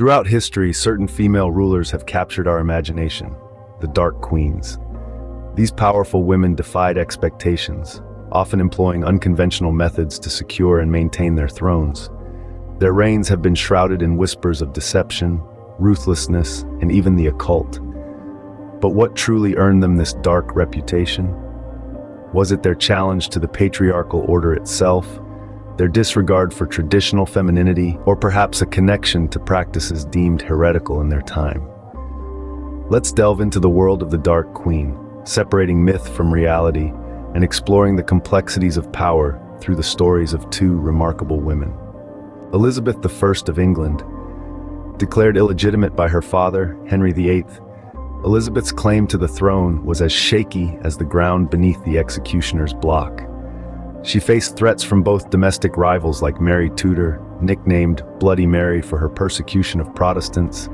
Throughout history, certain female rulers have captured our imagination, the Dark Queens. These powerful women defied expectations, often employing unconventional methods to secure and maintain their thrones. Their reigns have been shrouded in whispers of deception, ruthlessness, and even the occult. But what truly earned them this dark reputation? Was it their challenge to the patriarchal order itself, their disregard for traditional femininity, or perhaps a connection to practices deemed heretical in their time? Let's delve into the world of the Dark Queen, separating myth from reality and exploring the complexities of power through the stories of two remarkable women. Elizabeth I of England. Declared illegitimate by her father, Henry VIII, Elizabeth's claim to the throne was as shaky as the ground beneath the executioner's block. She faced threats from both domestic rivals like Mary Tudor, nicknamed Bloody Mary for her persecution of Protestants,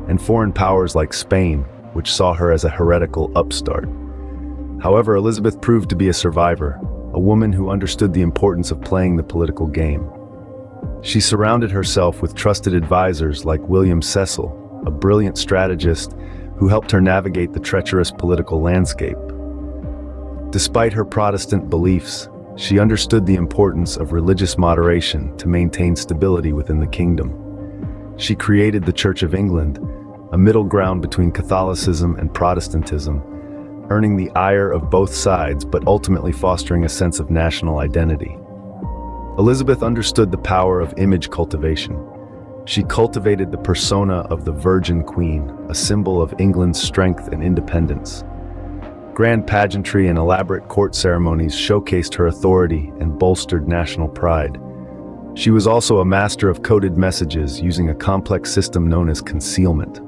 and foreign powers like Spain, which saw her as a heretical upstart. However, Elizabeth proved to be a survivor, a woman who understood the importance of playing the political game. She surrounded herself with trusted advisors like William Cecil, a brilliant strategist who helped her navigate the treacherous political landscape. Despite her Protestant beliefs, she understood the importance of religious moderation to maintain stability within the kingdom. She created the Church of England, a middle ground between Catholicism and Protestantism, earning the ire of both sides but ultimately fostering a sense of national identity. Elizabeth understood the power of image cultivation. She cultivated the persona of the Virgin Queen, a symbol of England's strength and independence. Grand pageantry and elaborate court ceremonies showcased her authority and bolstered national pride. She was also a master of coded messages using a complex system known as concealment.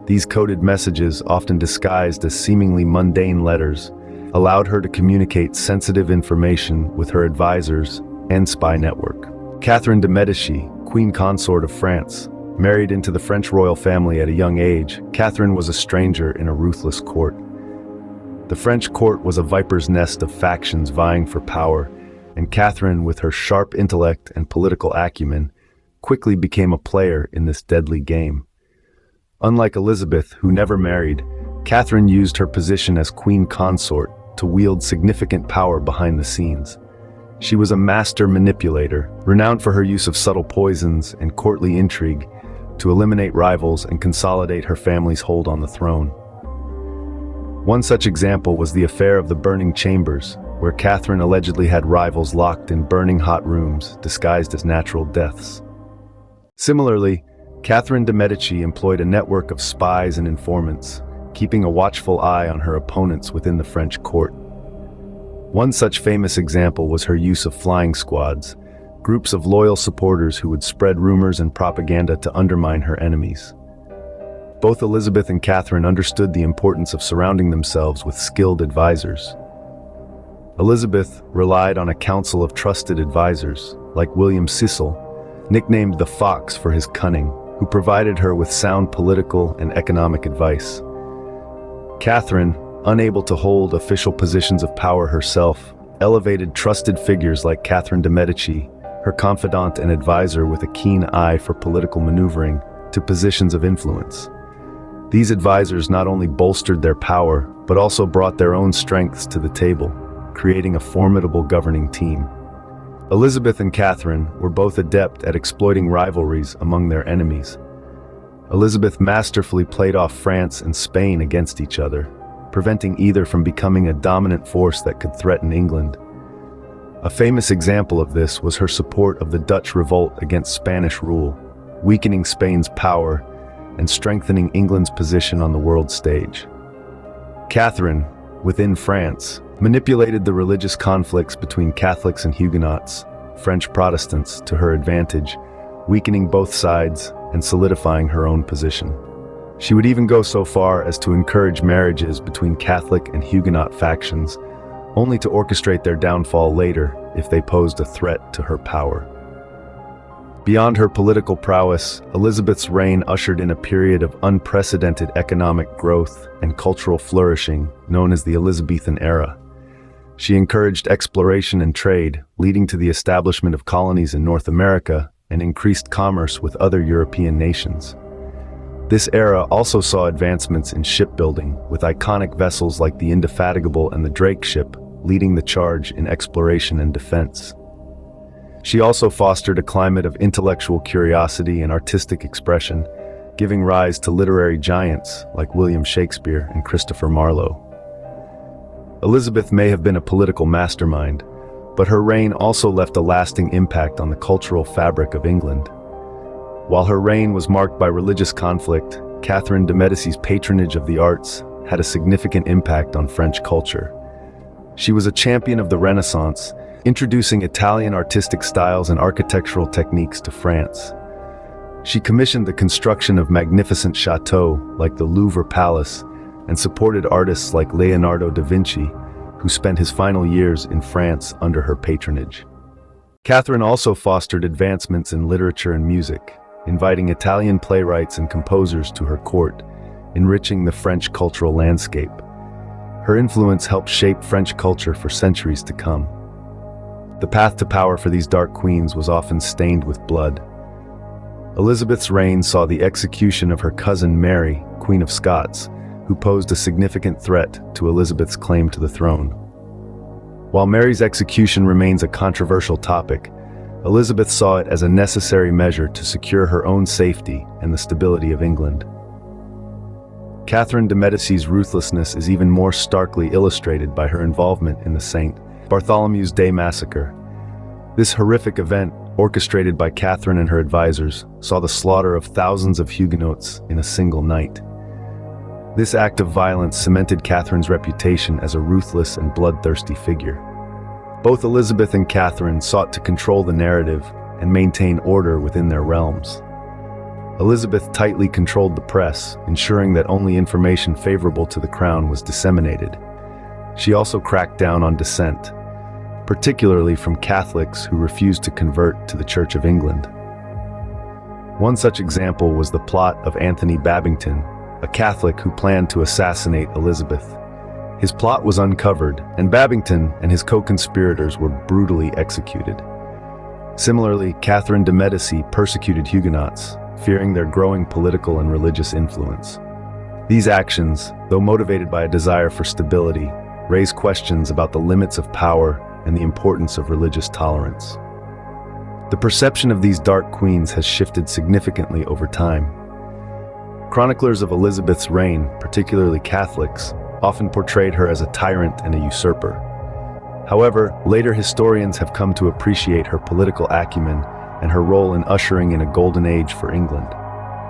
These coded messages, often disguised as seemingly mundane letters, allowed her to communicate sensitive information with her advisors and spy network. Catherine de' Medici, Queen Consort of France, married into the French royal family at a young age, Catherine was a stranger in a ruthless court. The French court was a viper's nest of factions vying for power, and Catherine, with her sharp intellect and political acumen, quickly became a player in this deadly game. Unlike Elizabeth, who never married, Catherine used her position as queen consort to wield significant power behind the scenes. She was a master manipulator, renowned for her use of subtle poisons and courtly intrigue to eliminate rivals and consolidate her family's hold on the throne. One such example was the affair of the burning chambers, where Catherine allegedly had rivals locked in burning hot rooms disguised as natural deaths. Similarly, Catherine de' Medici employed a network of spies and informants, keeping a watchful eye on her opponents within the French court. One such famous example was her use of flying squads, groups of loyal supporters who would spread rumors and propaganda to undermine her enemies. Both Elizabeth and Catherine understood the importance of surrounding themselves with skilled advisors. Elizabeth relied on a council of trusted advisors, like William Cecil, nicknamed the Fox for his cunning, who provided her with sound political and economic advice. Catherine, unable to hold official positions of power herself, elevated trusted figures like Catherine de' Medici, her confidant and advisor with a keen eye for political maneuvering, to positions of influence. These advisors not only bolstered their power, but also brought their own strengths to the table, creating a formidable governing team. Elizabeth and Catherine were both adept at exploiting rivalries among their enemies. Elizabeth masterfully played off France and Spain against each other, preventing either from becoming a dominant force that could threaten England. A famous example of this was her support of the Dutch revolt against Spanish rule, weakening Spain's power and strengthening England's position on the world stage. Catherine, within France, manipulated the religious conflicts between Catholics and Huguenots, French Protestants, to her advantage, weakening both sides and solidifying her own position. She would even go so far as to encourage marriages between Catholic and Huguenot factions, only to orchestrate their downfall later if they posed a threat to her power. Beyond her political prowess, Elizabeth's reign ushered in a period of unprecedented economic growth and cultural flourishing known as the Elizabethan era. She encouraged exploration and trade, leading to the establishment of colonies in North America and increased commerce with other European nations. This era also saw advancements in shipbuilding, with iconic vessels like the Indefatigable and the Drake ship leading the charge in exploration and defense. She also fostered a climate of intellectual curiosity and artistic expression, giving rise to literary giants like William Shakespeare and Christopher Marlowe. Elizabeth may have been a political mastermind, but her reign also left a lasting impact on the cultural fabric of England. While her reign was marked by religious conflict, Catherine de' Medici's patronage of the arts had a significant impact on French culture. She was a champion of the Renaissance, introducing Italian artistic styles and architectural techniques to France. She commissioned the construction of magnificent chateaux like the Louvre Palace and supported artists like Leonardo da Vinci, who spent his final years in France under her patronage. Catherine also fostered advancements in literature and music, inviting Italian playwrights and composers to her court, enriching the French cultural landscape. Her influence helped shape French culture for centuries to come. The path to power for these dark queens was often stained with blood. Elizabeth's reign saw the execution of her cousin Mary, Queen of Scots, who posed a significant threat to Elizabeth's claim to the throne. While Mary's execution remains a controversial topic, Elizabeth saw it as a necessary measure to secure her own safety and the stability of England. Catherine de' Medici's ruthlessness is even more starkly illustrated by her involvement in the St. Bartholomew's Day massacre. This horrific event, orchestrated by Catherine and her advisors, saw the slaughter of thousands of Huguenots in a single night. This act of violence cemented Catherine's reputation as a ruthless and bloodthirsty figure. Both Elizabeth and Catherine sought to control the narrative and maintain order within their realms. Elizabeth tightly controlled the press, ensuring that only information favorable to the crown was disseminated. She also cracked down on dissent, particularly from Catholics who refused to convert to the Church of England. One such example was the plot of Anthony Babington, a Catholic who planned to assassinate Elizabeth. His plot was uncovered, and Babington and his co-conspirators were brutally executed. Similarly, Catherine de' Medici persecuted Huguenots, fearing their growing political and religious influence. These actions, though motivated by a desire for stability, raise questions about the limits of power and the importance of religious tolerance. The perception of these dark queens has shifted significantly over time. Chroniclers of Elizabeth's reign, particularly Catholics, often portrayed her as a tyrant and a usurper. However, later historians have come to appreciate her political acumen and her role in ushering in a golden age for England.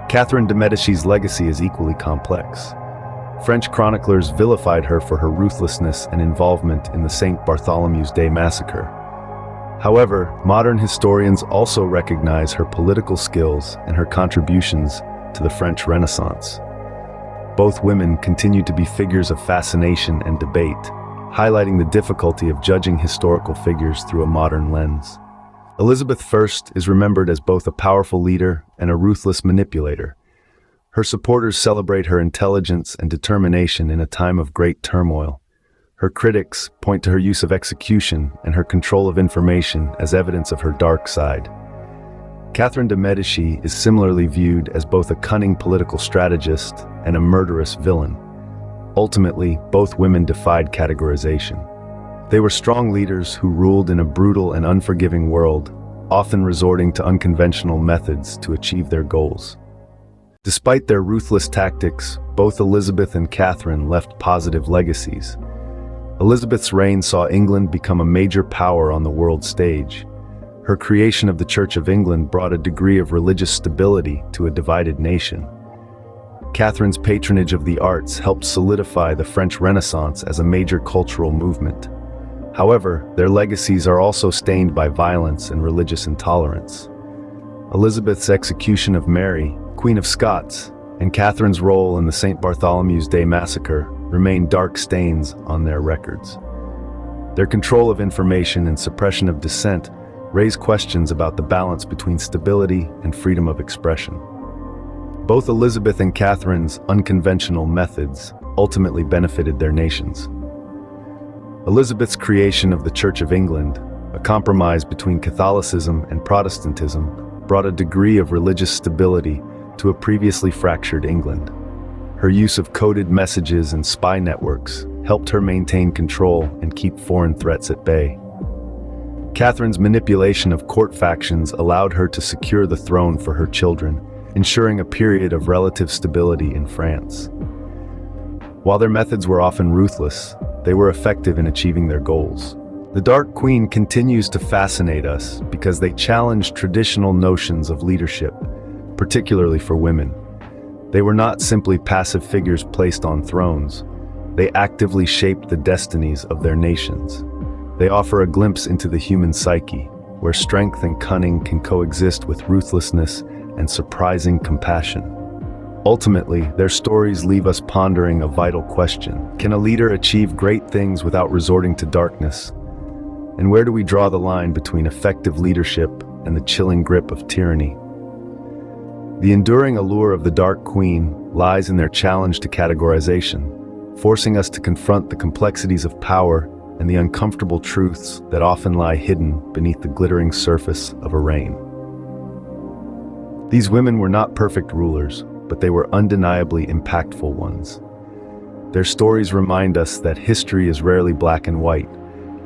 Catherine de' Medici's legacy is equally complex. French chroniclers vilified her for her ruthlessness and involvement in the St. Bartholomew's Day massacre. However, modern historians also recognize her political skills and her contributions to the French Renaissance. Both women continue to be figures of fascination and debate, highlighting the difficulty of judging historical figures through a modern lens. Elizabeth I is remembered as both a powerful leader and a ruthless manipulator. Her supporters celebrate her intelligence and determination in a time of great turmoil. Her critics point to her use of execution and her control of information as evidence of her dark side. Catherine de' Medici is similarly viewed as both a cunning political strategist and a murderous villain. Ultimately, both women defied categorization. They were strong leaders who ruled in a brutal and unforgiving world, often resorting to unconventional methods to achieve their goals. Despite their ruthless tactics, both Elizabeth and Catherine left positive legacies. Elizabeth's reign saw England become a major power on the world stage. Her creation of the Church of England brought a degree of religious stability to a divided nation. Catherine's patronage of the arts helped solidify the French Renaissance as a major cultural movement. However, their legacies are also stained by violence and religious intolerance. Elizabeth's execution of Mary, Queen of Scots, and Catherine's role in the St. Bartholomew's Day massacre remain dark stains on their records. Their control of information and suppression of dissent raise questions about the balance between stability and freedom of expression. Both Elizabeth and Catherine's unconventional methods ultimately benefited their nations. Elizabeth's creation of the Church of England, a compromise between Catholicism and Protestantism, brought a degree of religious stability to a previously fractured England. Her use of coded messages and spy networks helped her maintain control and keep foreign threats at bay. Catherine's manipulation of court factions allowed her to secure the throne for her children, ensuring a period of relative stability in France. While their methods were often ruthless, they were effective in achieving their goals. The Dark Queen continues to fascinate us because they challenge traditional notions of leadership, particularly for women. They were not simply passive figures placed on thrones. They actively shaped the destinies of their nations. They offer a glimpse into the human psyche, where strength and cunning can coexist with ruthlessness and surprising compassion. Ultimately, their stories leave us pondering a vital question. Can a leader achieve great things without resorting to darkness? And where do we draw the line between effective leadership and the chilling grip of tyranny? The enduring allure of the Dark Queen lies in their challenge to categorization, forcing us to confront the complexities of power and the uncomfortable truths that often lie hidden beneath the glittering surface of a reign. These women were not perfect rulers, but they were undeniably impactful ones. Their stories remind us that history is rarely black and white,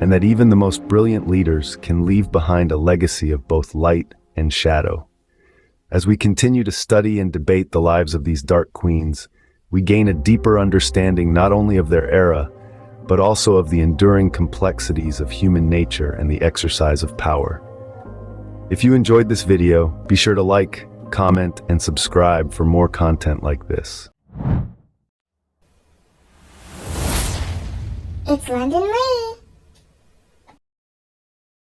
and that even the most brilliant leaders can leave behind a legacy of both light and shadow. As we continue to study and debate the lives of these Dark Queens, we gain a deeper understanding not only of their era, but also of the enduring complexities of human nature and the exercise of power. If you enjoyed this video, be sure to like, comment, and subscribe for more content like this. It's London Lane.